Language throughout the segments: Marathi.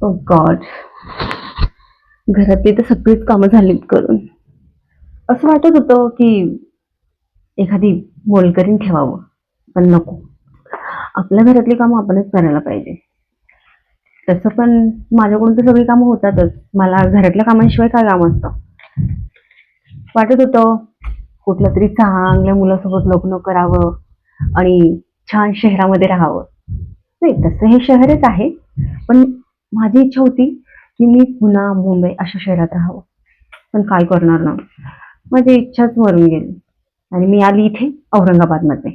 ओ गॉड, घरातली तर सगळीच कामं झालीत करून. असं वाटत होतं की एखादी मोलकरीण ठेवावं, पण नको. आपल्या घरातली कामं आपणच करायला पाहिजे. तसं पण माझ्याकडून तर सगळी कामं होतातच. मला घरातल्या कामांशिवाय काय काम असतं. वाटत होतं कुठल्या तरी चांगल्या मुलासोबत लग्न करावं आणि छान शहरामध्ये राहावं. नाही, तसं हे शहरच आहे, पण माझी इच्छा होती की मी पुणा, मुंबई अशा शहरात राहावं. पण काय करणार ना, माझी इच्छाच मरून गेली आणि मी आली इथे औरंगाबादमध्ये.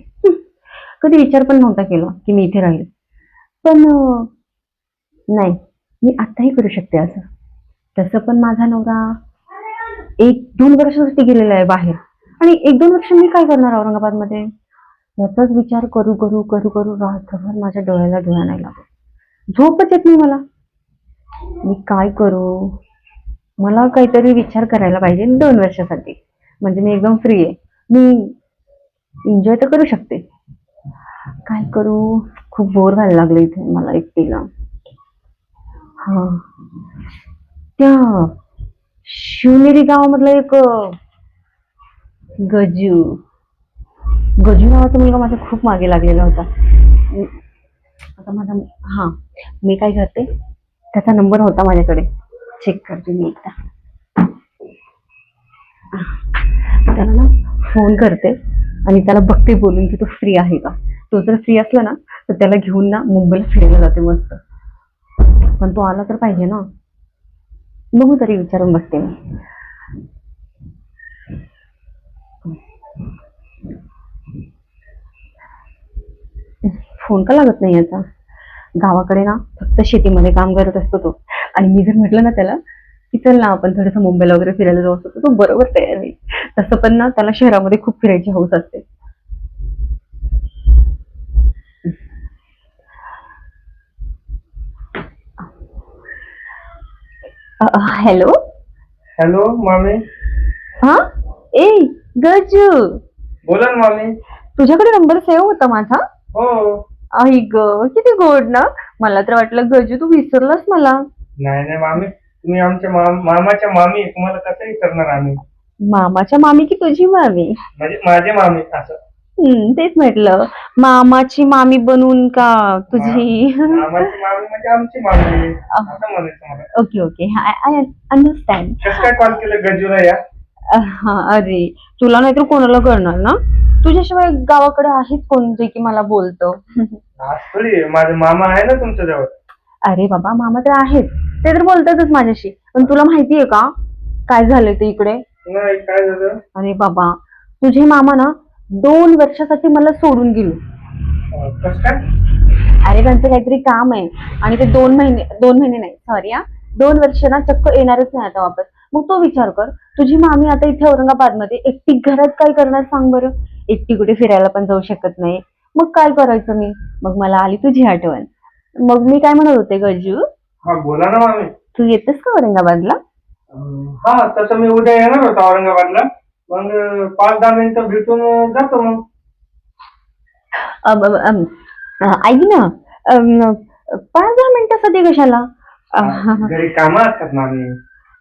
कधी विचार पण नव्हता केला की मी इथे राहील. पण नाही, मी आत्ताही करू शकते असं. तसं पण माझा नवरा 1-2 वर्षासाठी गेलेला आहे बाहेर, आणि 1-2 वर्ष मी काय करणार औरंगाबादमध्ये, याचाच विचार करू करू करू करू रात्रभर माझ्या डोळ्याला डोळा नाही लागत. झोपच येत नाही मला. मी काय करू? मला काहीतरी विचार करायला पाहिजे 2 वर्षासाठी. म्हणजे मी एकदम फ्री आहे. मी एन्जॉय तर करू शकते. काय करू? खूप बोर व्हायला लागलं इथे मला एकटीला. हा, त्या शिवनेरी गावामधला एक गजू गजू नावाचा मुलगा माझ्या खूप मागे लागलेला होता. आता माझा, हा, मी काय करते, त्याचा नंबर होता माझ्याकडे, चेक करते मी एकदा. त्याला ना फोन करते आणि त्याला बघते बोलून की तो फ्री आहे का. तो जर फ्री असला ना तर त्याला घेऊन ना मुंबईला फिरायला जाते मस्त. पण तो आला तर पाहिजे ना. बघू तरी, विचारून बघते मी. फोन का लागत नाही याचा? गावाकडे ना फक्त शेतीमध्ये काम करत असतो तो. आणि मी जर म्हटलं ना त्याला की चल ना आपण थोडंसं मुंबईला वगैरे फिरायला जाऊ, असतो तर तो बरोबर तयार होईल. तसं पण ना त्याला शहरामध्ये खूप फिरायची हौस असते. हॅलो. हॅलो मामी. हा, ए गजू, बोला ना मामी. तुझ्याकडे नंबर सेव्ह होता माझा? हो. आई ग, किती गोड ना. मला तर वाटलं गजू तू विसरलास मला. नाही नाही मामी, तुम्ही आमच्या मामाच्या मामी आहे. तुम्हाला कसं विसरणार आम्ही? मामाच्या मामी की तुझी मामी? म्हणजे माझे मामी असं. तेच म्हटलं, मामाची मामी बनून का तुझी? मामाची मामी म्हणजे आमची मामी असं म्हणायचं मला. Okay okay, I understand. कसं काय कॉल केलं गजूला या? हा, अरे तुला नाहीतर कोणाला करणार ना. तुझ्याशिवाय गावाकडे आहेच कोण जे की मला बोलतो. आज थोडी माझा मामा आहे ना तुमच्या जवळ. अरे बाबा, मामा तर आहेत, ते तर बोलतातच माझ्याशी. पण तुला माहितीये का काय झालंय ते इकडे? नाही, काय झालं? अरे बाबा, तुझे मामा ना 2 वर्षासाठी मला सोडून गेले. कसं काय? अरे त्यांचं काहीतरी काम आहे आणि ते 2 महिने नाही, सॉरी हा, 2 वर्ष ना चक्क येणारच नाही आता वापस. मग तो विचार कर, तुझी मामी आता इथे औरंगाबादमध्ये एकटी घरात काय करणार सांग बरं. एकटी कुठे फिरायला पण जाऊ शकत नाही. मग काय करायचं मी? मग मला आली तुझी आठवण. मग मी काय म्हणत होते गजू, हा बोला ना मामी. तू येतेस का औरंगाबादला? हा, तसं मी उद्या येणार होतो औरंगाबादला. मग 5-10 मिनिटं भेटून जातो मग. अम, अम, अम, ऐक ना, 5-10 मिनिटासाठी कशाला? घरी कामं असतात मामी.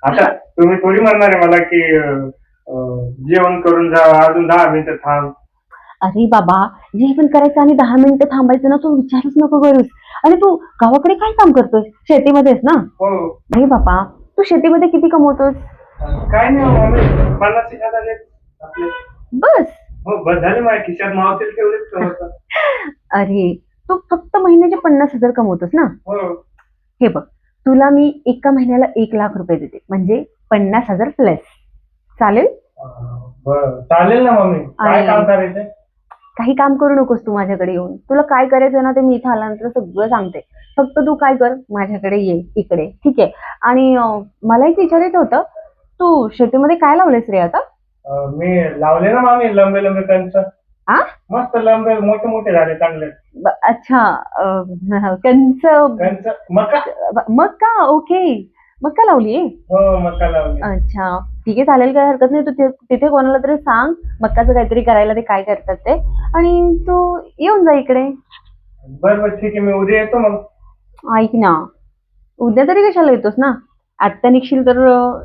आता तुम्ही थोडी म्हणणार आहे मला की जेवण करून जा, अजून 10 मिनिटं थांब. अरे बाबा, जे पण करायचं आणि 10 मिनिटं थांबायचं ना, तू विचारच नको करूस. आणि तू गावाकडे काय काम करतोस? शेतीमध्येच ना? हो. अरे बाबा, तू शेतीमध्ये किती कमवतोस? काय नाही मामी, 50,000 आले आपले. बस? हो, बस झाले. माझ्या खिशात मावतील तेवढेच कमवतात. अरे, तू फक्त महिन्याचे 50,000 कमवतोस ना? हो. हे बघ, तुला मी एका महिन्याला 1,00,000 रुपये देते, म्हणजे 50,000 प्लस. चालेल? बरं, चालेल ना मामी. काय काम करायचंय? काही काम करू नकोस तू माझ्याकडे येऊन. तुला काय करायचं ना ते मी इथे आल्यानंतर सगळं सांगते. फक्त तू काय कर, माझ्याकडे ये इकडे, ठीक आहे? आणि मला एक विचारायचं होतं, तू शेतीमध्ये काय लावलेस रे आता? मी लावले ना मामी लंबे लंबे कंच. आ? मस्त लंबे मोठे मोठे झाले चांगले. अच्छा, कंच. मका. मका, ओके. मका लावली? हो, मका लावली. अच्छा, ठीक आहे, चालेल, काही हरकत नाही. तू तिथे कोणाला तरी सांग मक्काचं काहीतरी करायला, ते काय करतात ते, आणि तू येऊन जा इकडे. बरं बरं ठीक आहे, मी उद्या येतो मग. ऐक ना, उद्या तरी कशाला येतोस ना, आत्ता निघशील तर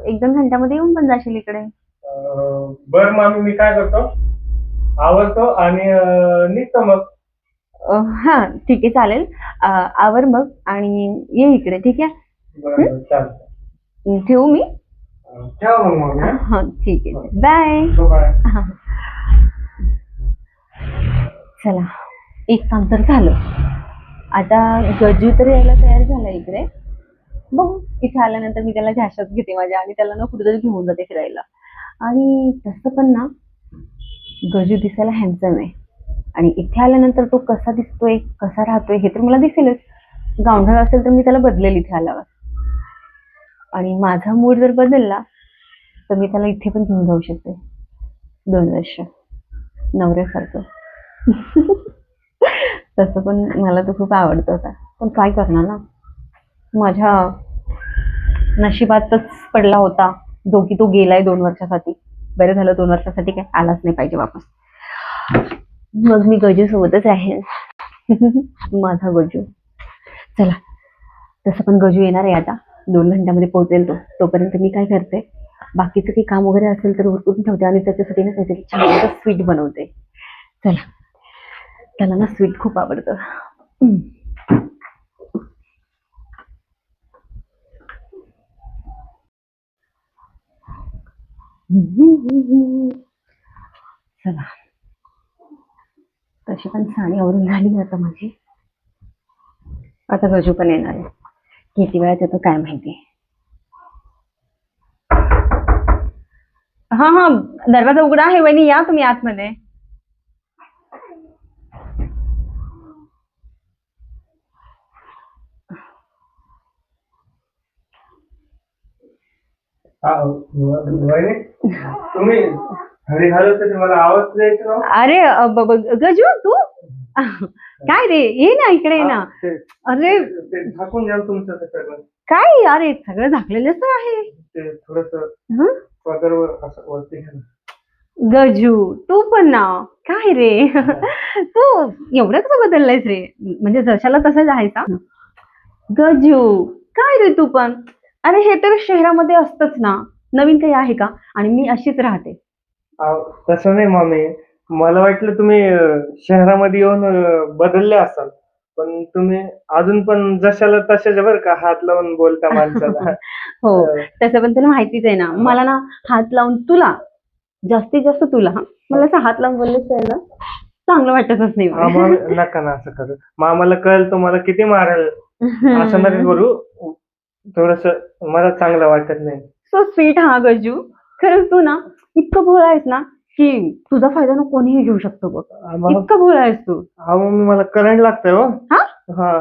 1-2 घंट्यामध्ये येऊन पण जाशील इकडे. बरं मामी, मी काय करतो, आवडतो आणि निघतो मग. हा ठीक आहे, चालेल. आवर मग आणि ये इकडे, ठीक आहे. बरं चालतं. ठेवू मी? ठेवा मग मामी. हा ठीक आहे, बाय. बाय. चला, एक काम तर झालं. आता गजू तर यायला तयार झाला इकडे. बघू, इथे आल्यानंतर मी त्याला झाशात घेते माझ्या, आणि त्याला ना कुठेतरी घेऊन जाते फिरायला. आणि तसं पण ना, गजू दिसायला हँडसम आहे, आणि इथे आल्यानंतर तो कसा दिसतोय, कसा राहतोय हे तर मला दिसेलच. गावढळ असेल तर मी त्याला बदलेल इथे आल्यावर. आणि माझा मूड जर बदलला तर मी त्याला इथे पण घेऊन जाऊ शकते 2 वर्ष नवऱ्यासारखं. तसं पण मला तो खूप आवडत होता, पण काय करणार ना, माझ्या नशिबातच पडला होता दोघी तो गेलाय 2 वर्षासाठी. बरं झालं, 2 वर्षासाठी काय आलाच नाही पाहिजे वापस. मग मी गजू सोबतच आहे. माझा गजू. चला, तसं पण गजू येणार आहे आता, 2 घंट्यामध्ये पोहोचेल तो. तोपर्यंत मी काय करते, बाकीचं काही काम वगैरे असेल तर उरकून ठेवते, आणि त्याच्यासाठी ना काहीतरी छान स्वीट बनवते. चला, त्याला ना स्वीट खूप आवडतं. चला, तशी पण साडी आवरून झाली आता माझी. आता गजू पण येणार आहे, किती वेळात येतो काय माहिती. हा हा, दरवाजा उघडा आहे वहिनी, या तुम्ही आतमध्ये. वहिनी, तुम्ही घरी घालत होते, मला आवाज द्यायचा ना. अरे गजू, तू काय रे, ये ना इकडे, ये ना. अरे ते झाकून द्याल तुमचं ते सगळं. काय, अरे सगळं झाकलेलंच तर आहे. ते थोडस हं? पदरवर असं वरती घ्या ना. गजू, तू पण ना, काय रे. तू एवढं कसं बदललायस रे, म्हणजे जशाला तसंच आहेस हा. गजू, काय रे तू पण. अरे हे तर शहरामध्ये असतच ना, नवीन काही आहे का, आणि मी अशीच राहते. तसं नाही मामी, मला वाटलं तुम्ही शहरामध्ये येऊन बदलले असाल, पण तुम्ही अजून पण जशाला तशाच बरं का, हात लावून बोलता माणसाला. हो, तसं पण तुला माहितीच आहे ना, मला ना हात लावून तुला, जास्तीत जास्त तुला, मला असं हात लावून बोललेच आहे ना, चांगलं वाटतच नाही मला. मामा नका ना असं करू, मामाला कळेल तुम्हाला किती मारेल. असं नका करू, थोडस मला चांगलं वाटत नाही. सो स्वीट हा गजू, खरंच तू ना इतकं भोळा आहेस ना, की तुझा फायदा ना कोणीही घेऊ शकतो बघ. इतकं भोळा आहेस तू. हा मम्मी, मला करंट लागतंय हो. हा, हा,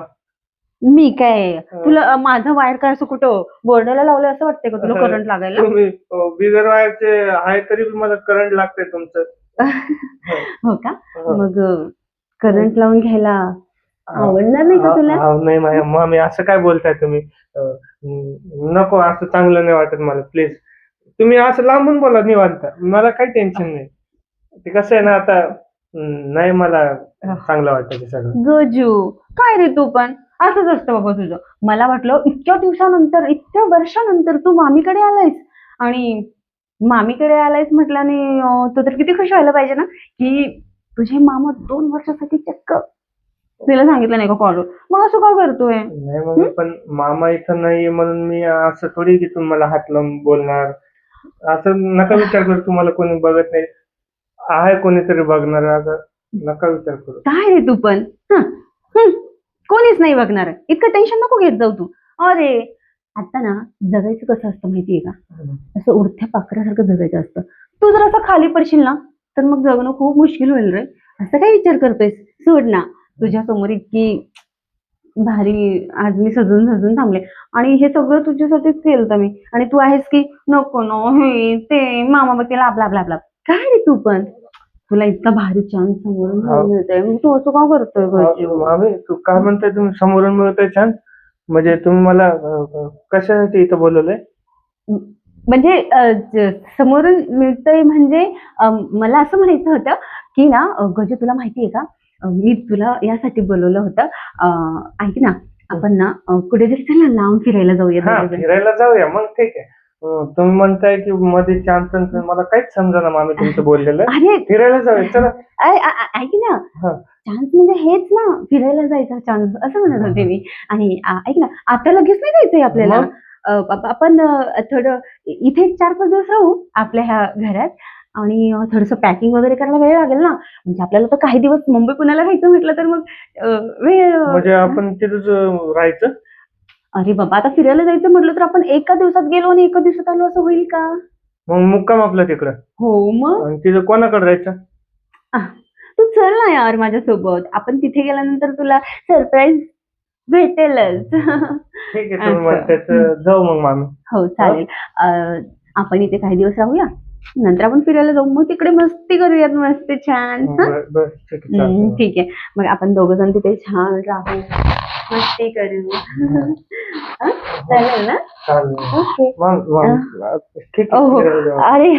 मी काय तुला माझं वायर काय असं कुठं बोर्डाला लावलं असं वाटतंय का तुला करंट लागायला? तुम्ही बिगर वायरचे आहे तरी मला करंट लागतंय तुमचं. हो का, मग करंट लावून घ्यायला आवडणार नाही का तुला? नाही मामी, असं काय बोलताय तुम्ही, नको, असं चांगलं नाही वाटत मला, प्लीज. तुम्ही असं लांबून बोला निवांत, मला काही टेन्शन नाही. ते कसं आहे ना आता, नाही मला चांगलं वाटतं ते सगळं. गजू, काय रे तू पण असंच असतं बाबा तुझं. मला वाटलं इतक्या दिवसानंतर, इतक्या वर्षानंतर तू मामीकडे आलायस, आणि मामीकडे आलायस म्हटल्याने तू तर किती खुश व्हायला पाहिजे ना, की तुझे मामा 2 वर्षासाठी चक्क तिला सांगितलं नाही का कॉलवर. मग असं काय करतोय? नाही मग, पण मामा इथं नाही म्हणून मी असं थोडी की तुम्हाला हात लावून बोलणार. असं नका विचार करू, तुम्हाला कोणी बघत नाही, आहे कोणीतरी बघणार, असं नका विचार करू. काय रे तू पण, कोणीच नाही बघणार, इतकं टेन्शन नको घेत जाऊ तू. अरे आता ना जगायचं कसं असतं माहितीये का, असं उडत्या पाखरासारखं जगायचं असतं. तू जर असं खाली पडशील ना, तर मग जगणं खूप मुश्किल होईल रे. असं काय विचार करतोयस, सोड ना. तुझ्या समोर इतकी भारी आज मी सजून सजून थांबले, आणि हे सगळं तुझ्यासाठीच केलं मी, आणि तू आहेस की नको नो हे ते मामा बघतील आपला आपला आपला. काय रे तू पण, तुला इतका भारी चान्स समोरून मिळतोय, मग तू असं का करतोय गजू? मामी, तू काय म्हणताय, तुम्ही समोरून मिळतोय छान, म्हणजे तुम्ही मला कशासाठी इथं बोलवलंय? म्हणजे समोरून मिळतोय म्हणजे मला असं म्हणायचं होतं की ना गजू तुला माहितीये का मी तुला यासाठी बोलवलं होतं. ऐक ना आपण ना कुठेतरी चल ना लांब फिरायला जाऊया हा दोघे जण. फिरायला जाऊया मग ठीक आहे. तुम्ही म्हणताय की मध्ये चान्स मला काहीच समजा मामी तुमचं बोललेलं. अरे फिरायला जाऊया चला. ऐक ना हा चान्स म्हणजे हेच ना फिरायला जायचा चान्स असं म्हणत होते मी. आणि ऐक ना आता लगेच नाही जायचंय आपल्याला. मग? आपण थोडं इथे 4-5 दिवस राहू आपल्या ह्या घरात आणि थोडंसं पॅकिंग वगैरे करायला वेळ लागेल ना म्हणजे आपल्याला तर काही दिवस मुंबई पुण्याला राहायचं म्हटलं तर मग वेळ म्हणजे आपण तिथंच राहायचं. अरे बाबा आता फिरायला जायचं म्हटलं तर आपण एका दिवसात गेलो आणि एका दिवसात आलो असं होईल का? मग मुक्काम आपलं तिकडं. हो मग आणि तिथं कोणाकडे राहायचं. आह, तू चल ना यार माझ्यासोबत आपण तिथे गेल्यानंतर तुला सरप्राईज भेटेलच. ठीक आहे तुम्ही असं. म्हणताय तर जाऊ मग मामी. हो चालेल. आपण इथे काही दिवस राहूया नंतर आपण फिरायला जाऊ मग तिकडे मस्ती करूयात मस्त छान. हं? बर ठीक आहे चालतंय. ठीक आहे मग आपण दोघं जण तिथे छान राहू मस्ती करू. हं? चालेल ना चालेल. ओके. मग ठीक हो आहे फिरायला जाऊ. अरे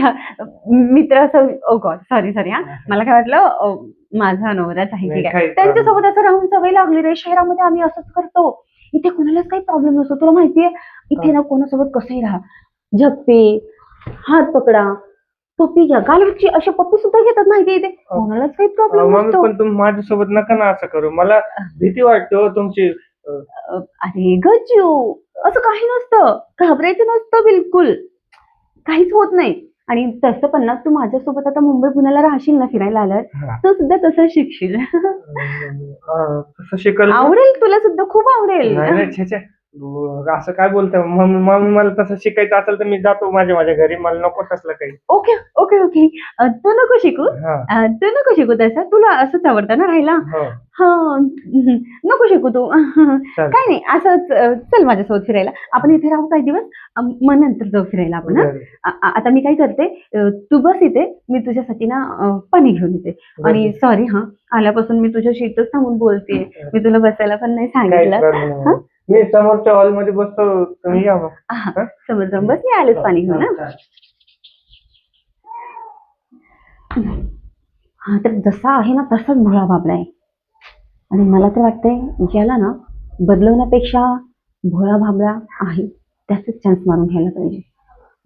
मित्र असं ओ गॉड सॉरी सॉरी हा मला काय वाटलं माझा नवराच आहे नाही, ठीक काही आहे त्यांच्यासोबत असं राहून सवय लागली रे शहरामध्ये आम्ही असंच करतो इथे कोणालाच काही प्रॉब्लेम नसतो तुला माहितीये इथे ना कोणासोबत कसंही राहा झप्पे हात पकडा पप्पी घ्या गालवची अशा पप्पी सुद्धा घेतात माहितीये इथे कोणालाच काही प्रॉब्लेम मामी नसतो. पण तुम्ही माझ्यासोबत नका ना असं करू मला भीती वाटते हो तुमची. अरे गजू असं काही नसतं घाबरायचं नसतं बिलकुल काहीच होत नाही आणि तसं पण ना तू माझ्यासोबत आता मुंबई पुण्याला राहशील ना फिरायला आल्यावर तर सुद्धा तसं शिकशील. तसं शिकल. आवडेल तुला सुद्धा खूप आवडेल. नाही नाही छे छे. असं काय बोलताय मग मला तसं शिकायचं असेल तर मी जातो माझ्या घरी मला नको तसलं काही. ओके ओके ओके तू नको शिकू हा तू नको शिकू तसं तुला असंच आवडतं ना राहायला. हो हा नको शिकू तू चालेल. काय नाही असंच चल माझ्यासोबत फिरायला आपण इथे राहू काही दिवस मग नंतर जाऊ फिरायला आपण हं? आता मी काय करते तू बस इथे मी तुझ्यासाठी ना पाणी घेऊन येते आणि सॉरी हा आल्यापासून मी तुझ्याशी इथंच थांबून बोलते मी तुला बसायला पण नाही काही सांगितलं. प्रॉब्लेम नाही. मी समोरच्या हॉल मध्ये बसतो तुम्ही या मग. हा समोर जाऊन बस मी आलेच पाणी घेऊन ना. हा तर जसा आहे ना तसाच भोळा बाबला आहे आणि मला तर वाटतंय याला ना बदलवण्यापेक्षा भोळा भाबडा आहे त्याचाच चान्स मारून घ्यायला पाहिजे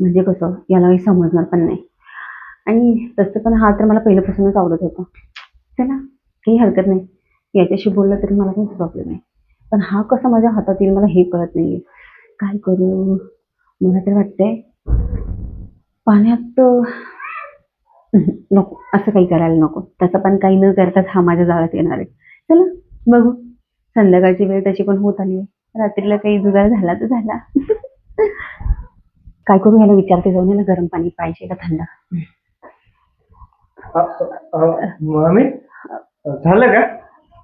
म्हणजे कसं याला काही समजणार पण नाही आणि तसं पण हा तर मला पहिल्यापासूनच आवडत होता चला काही हरकत नाही याच्याशी बोललं तरी मला काही प्रॉब्लेम नाही पण हा कसा माझ्या हातात येईल मला हे कळत नाहीये काय करू मला तर वाटतंय पाण्यात नको असं काही करायला नको त्याचं पण काही न करताच हा माझ्या जाळ्यात येणार आहे चला बघू संध्याकाळची वेळ तशी पण होत आली आहे रात्रीला काही जुगार झाला तर झाला. काय करू ह्याला विचारते जाऊन याला गरम पाणी पाहिजे का थंड. मामी झालं का.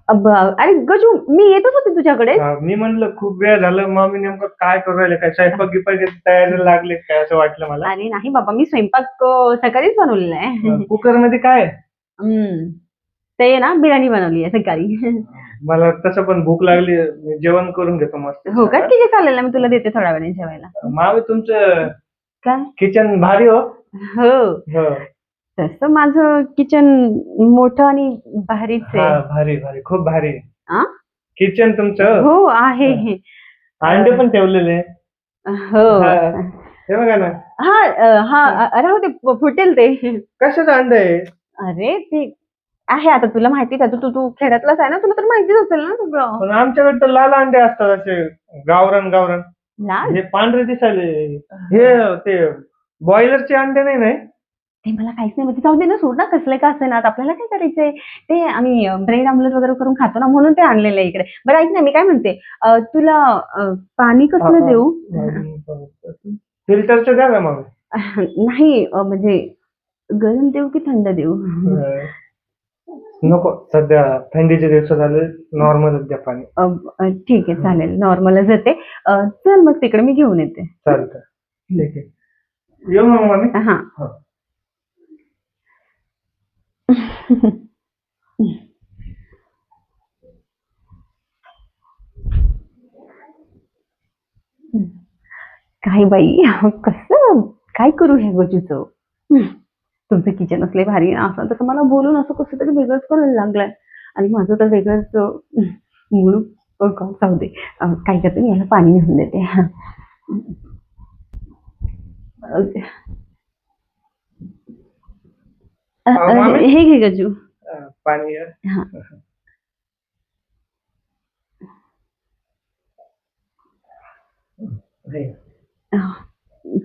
अरे गजू मी येतच होते तुझ्याकडे. मी म्हणलं खूप वेळ झालं मामी नेमकं काय करू राहिले काय स्वयंपाक गिपाक तयारीला लागले काय असं वाटलं मला. अरे नाही बाबा मी स्वयंपाक सकाळीच बनवलेला आहे. कुकर मध्ये काय ते ना बिर्याणी बनवली आहे सकाळी. मला तसं पण भूक लागली मी जेवण करून घेतो मस्त. हो का ठीक आहे चालेल ना मी तुला देते थोड्या वेळाने जेवायला. मामी तुमचं काय किचन भारी हो. हो तसं माझं किचन मोठं आणि भारीच आहे. भारी भारी खूप भारी आ? किचन तुमचं. हो आहे. अंडे पण ठेवलेले. हो हे बघा ना. हा राहू दे फुटेल ते. कशाचं अंड आहे. अरे ते आहे आता तुला माहिती का तू तू खेड्यातलाच आहे ना तुला तर माहितीच असेल ना सगळं. पण आमच्याकडे तर लाल अंडे असतात असे गावरान गावरान. लाल हे पांढरे दिसायले हे ते बॉयलरचे अंडे नाही नाही. ते मला काहीच नाही माहिती जाऊ दे ना सोड ना कसले का असे ना आपल्याला काय करायचंय ते आम्ही ब्रेड ऑमलेट वगैरे करून खातो ना म्हणून ते आणलेलं आहे इकडे. बरं ऐक ना मी काय म्हणते तुला पाणी कसलं देऊ. फिल्टरचं द्या ना मग. नाही म्हणजे गरम देऊ की थंड देऊ. नको सध्या थंडीचे दिवस झाले नॉर्मलच द्या पाणी. ठीक आहे चालेल नॉर्मलच येते चल मग तिकडे मी घेऊन येते. चालतं ठीक आहे येऊ मग मामी. हा काय बाई कसं काय करू ह्या गोष्टीचं? तुमचं किचन असले भारी ना, असं तर मला बोलून असं कसं तरी वेगळंच करायला लागलंय. आणि माझं तर वेगळंच मूड. जाऊ दे. काय करते मी, याला पाणी घेऊन देते. मामी हे घे गजू. पाणी हा. हे.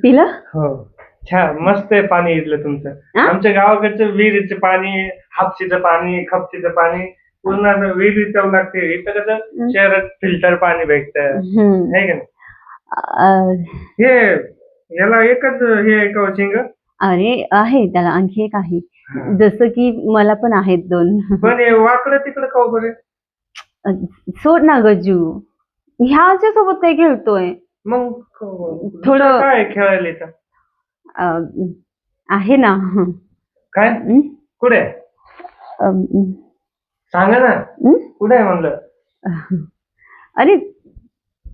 पिलं? हो छान मस्त आहे पाणी इथलं तुमचं. हा? आमच्या गावाकडचं विहिरीचं पाणी, हापशीचं पाणी, खपशीचं पाणी पूर्ण असं विहिरीत जावं लागते. इथं कसं शहरात फिल्टर पाणी भेटतं हम्म. आहे का नाही? अ, हे याला एकच हे आहे का शिंग? अरे आहे, त्याला आणखी एक आहे. हा. जसं की मला पण आहेत 2. पण हे वाकडं तिकडं का बरं? सोड ना गजू, ह्याच्या सोबत काय खेळतोय? मग थोडं काय खेळायला इथं? अ, आहे ना. काय हं? कुठे अम, सांगा ना, हं? कुठे आहे म्हणलं? अरे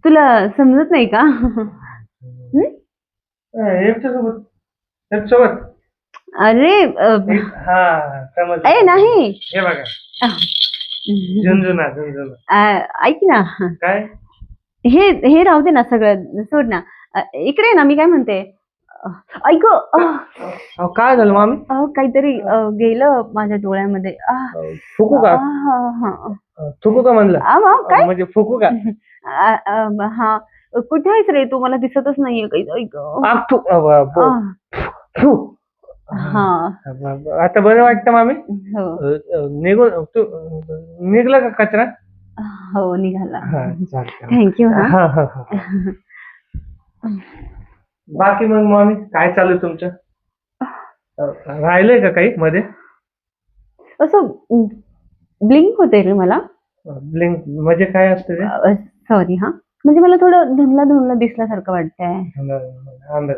तुला समजत नाही का? हं? याच्यासोबत याच्यासोबत अरे हा समजलं. ए नाही. हे बघा झुंझुना झुंझुना. ऐक ना, काय हे हे राहू दे ना, सगळं सोड ना. इकडे ये ना, मी काय म्हणते. ऐक. काय झालं मामी? काहीतरी गेलं माझ्या डोळ्यामध्ये. फुकू का? थुकू का म्हणलं? काय? म्हणजे फुकू का? हा. कुठे आहेस रे तू? मला दिसतच नाहीये काही. ऐक. हा. आता बरं वाटतं मामी? हो निघून निघला का कचरा? हो, निघाला. हा चालतंय. थँक्यू. हा. हा हा हा. बाकी मग मामी काय चालू आहे तुमचं? राहिलंय का काही मध्ये? असं ब्लिंक होते रे मला. ब्लिंक म्हणजे काय असतं ते? सॉरी हा. म्हणजे मला थोडं धुंदला धुंदला दिसल्यासारखं वाटतंय. अंधक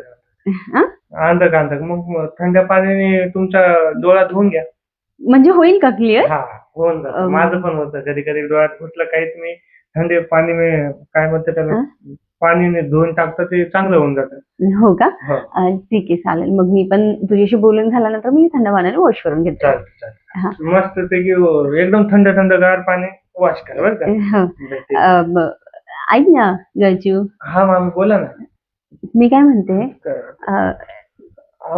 हा? अंधक अंधक. मग थंड पाण्याने तुमचा डोळा धुवून घ्या. म्हणजे होईल का क्लिअर? हा होऊन जातं. माझं पण होतं कधी कधी डोळ्यात घुसलं काहीच नाही, थंड पाणी काय म्हणते त्याला, पाणीने धुवून टाकतं ते चांगलं होऊन जातं. हो का? हो. ठीक आहे, चालेल. मग मी पण तुझ्याशी बोलून झाल्यानंतर मी थंड पाण्याने वॉश करून घेते. हा. मस्त पैकी एकदम थंड थंडगार पाणी वॉश करा बरं का. हो. ऐक ना गजू, हा मामी बोला ना. मी काय म्हणते,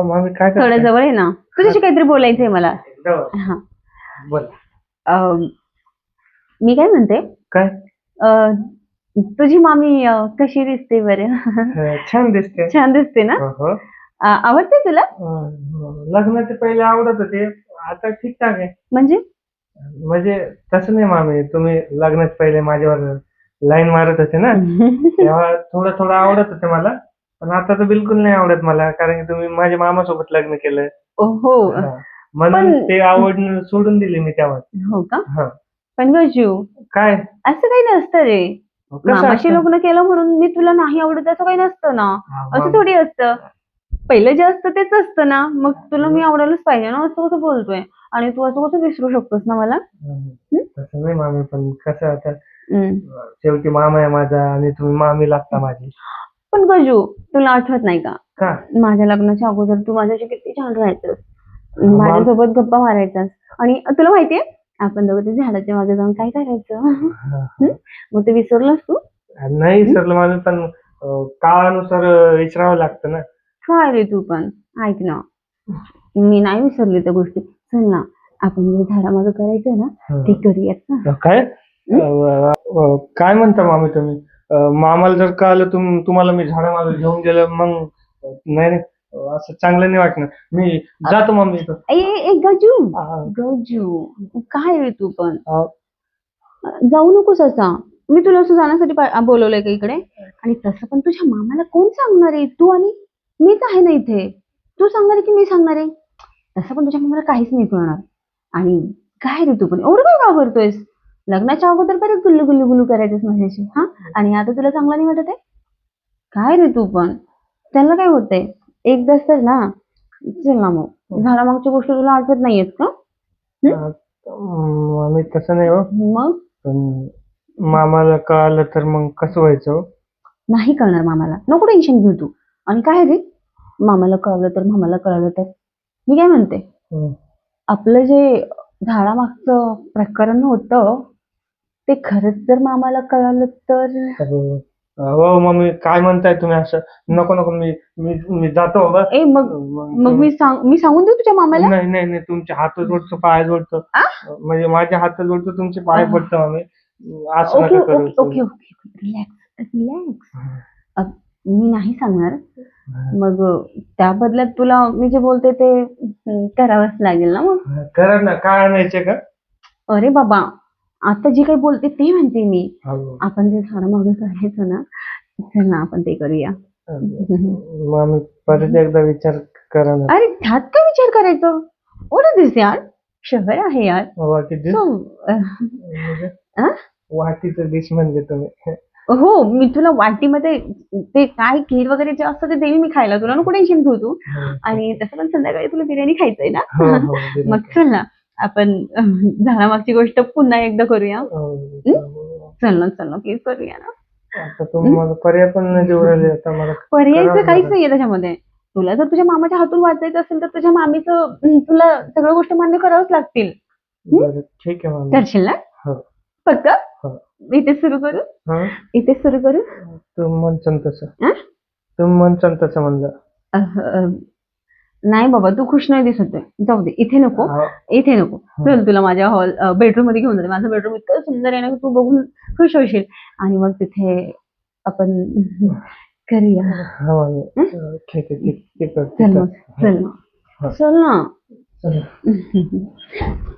मामी काय थोडं करताय? जवळ आहे ना, तुझ्याशी काहीतरी बोलायचंय मला. जवळ. हा. बोला. मी काय म्हणते, काय तुझी मामी कशी दिसते बरं? छान दिसते. छान दिसते ना? हो. आवडते तुला? लग्नाचे पहिले आवडत होते, आता ठीकठाक आहे. म्हणजे तसं नाही मामी, तुम्ही लग्नाच्या पहिले माझ्यावर लाईन मारत होते ना, तेव्हा थोडं थोडं आवडत होते मला. पण आता तर बिलकुल नाही आवडत मला, कारण की तुम्ही माझ्या मामासोबत लग्न केलं. हो. म्हणून ते आवड सोडून दिली मी तेव्हा. हो का? हा. पण गजू, काय असं काही नसतं रे. मामाशी लग्न केलं म्हणून मी तुला नाही आवडत असं काही नसतं ना. असं थोडी असतं. पहिलं जे असतं तेच असतं ना. मग तुला मी आवडायलाच पाहिजे ना, असं कसं बोलतोय? आणि तू असं कसं विसरू शकतोस ना मला? तसं नाही मामी, पण कसं आता शेवटी मामा आहे माझा आणि तुम्ही मामी लागता माझी. पण गजू, तुला आठवत नाही का का माझ्या लग्नाच्या अगोदर तू माझ्याशी किती छान राहायचंस, माझ्यासोबत गप्पा मारायचास. आणि तुला माहितीये आपण दोघं ते झाडाच्या मागे जाऊन काय करायचं? मग ते विसरलास तू? नाही विसरलं मामी, पण काळानुसार विसरावं लागतं ना. काय रे तू पण. ऐक ना, मी नाही विसरले त्या गोष्टी. चल ना, आपण जे झाडामागं करायचं ना ते करूयात ना. काय काय म्हणता मामी तुम्ही? मामाला जर कळालं तुम्हाला मी झाडामागे घेऊन गेलं, मग नाही असं चांगलं नाही वाटणार. मी जातो मम्मी. ए गजू, गजू काय रे तू पण. जाऊ नकोस असा. मी तुला असं जाण्यासाठी बोलवलंय का इकडे? आणि तसं पण तुझ्या मामाला कोण सांगणार आहे? तू आणि मीच आहे ना इथे. तू सांगणार आहे की मी सांगणार आहे? तसं पण तुझ्या मामाला काहीच नाही कळणार. आणि काय रे तू पण एवढं काय घाबरतोयस? लग्नाच्या अगोदर बरेच गुल्लू गुल्लू गुल्लू करायचंस माझ्याशी. हा, आणि आता तुला चांगलं नाही वाटत आहे? काय रे तू पण. त्याला काय होतंय? एकदाच तर ना. चल ना मग. झाडामागच्या गोष्टी तुला आठवत नाहीयेत का? आम्ही तसं नाही हो. मग मामाला कळालं तर मग कसं व्हायचं? नाही कळणार मामाला. नको टेन्शन घेऊ तू. आणि काय रे, मामाला कळलं तर मामाला कळलं तर मी काय म्हणते, हम्म. आपलं जे झाडामागचं प्रकरण होतं ते खरंच जर मामाला कळालं तर. हो मम्मी, काय म्हणताय तुम्ही असं? नको नको, मी मी मी जातो बाबा. ए मग मग मी सांगून देऊ तुझ्या मामाला. नाही नाही नाही, तुमचे हात जोडतो, पाय जोडतो. आ? म्हणजे माझे हात जोडतो, तुमचे पाय पडतो मम्मी. असं ओके नका करू ओके तुम्ही. Okay okay relax relax. मी नाही सांगणार. मग त्या बदल्यात तुला मी जे बोलते ते करावंच लागेल ना मग. करा ना, काय आणायचे का? अरे बाबा, आता जे काही बोलते ते म्हणते मी. हो. आपण जे झाडामागे करायचं ना, चल ना आपण ते करूया. मम्मी, परत एकदा विचार करा ना. अरे ह्यात काय विचार करायचं? व्हॉट इज दिस यार? शहर आहे यार. वाटी डिश? So, अं? वाटीचं डिश म्हणजे तुम्ही? हो, मी तुला वाटीमध्ये ते काय खीर वगैरे जे असतं ते देईन मी खायला. तुला नको टेन्शन घेऊ तू. आणि तसं पण संध्याकाळी तुला बिर्याणी खायचंय ना. हो हो, दिलं. मग चल ना आपण झाडामागची गोष्ट पुन्हा एकदा करूया. हो. चल ना प्लीज करूया ना. आता तुम्ही मला पर्याय पण नाही देऊ राहिले, आता मला पर्यायचं करावंच काहीच लागेल. नाहीये त्याच्यामध्ये. तुला जर तुझ्या मामाच्या हातून वाचायचं असेल तर तुझ्या मामीचं तुला सगळ्या गोष्टी मान्य करावंच लागतील. बरं, ठीक आहे मम्मी. करशील ना? हो पक्क? हो. इथेच सुरू करू? हा, इथेच सुरू करू? तुम्ही म्हणसान तसं. अं? तुम्ही म्हणसान तसं म्हणलं. नाही बाबा, तू खुश नाही दिसत आहे. जाऊ दे, इथे नको. हो. इथे नको. चल तुला माझ्या बेडरूम मध्ये घेऊन जाते. माझं बेडरूम इतकं सुंदर आहे ना की तू बघून खुश होशील. आणि मग तिथे आपण करूया. हा मम्मी, ठीक आहे, ठीक ठीक आहे, चल ठीक मग, आहे. चल ना. हो. चल ना. चला.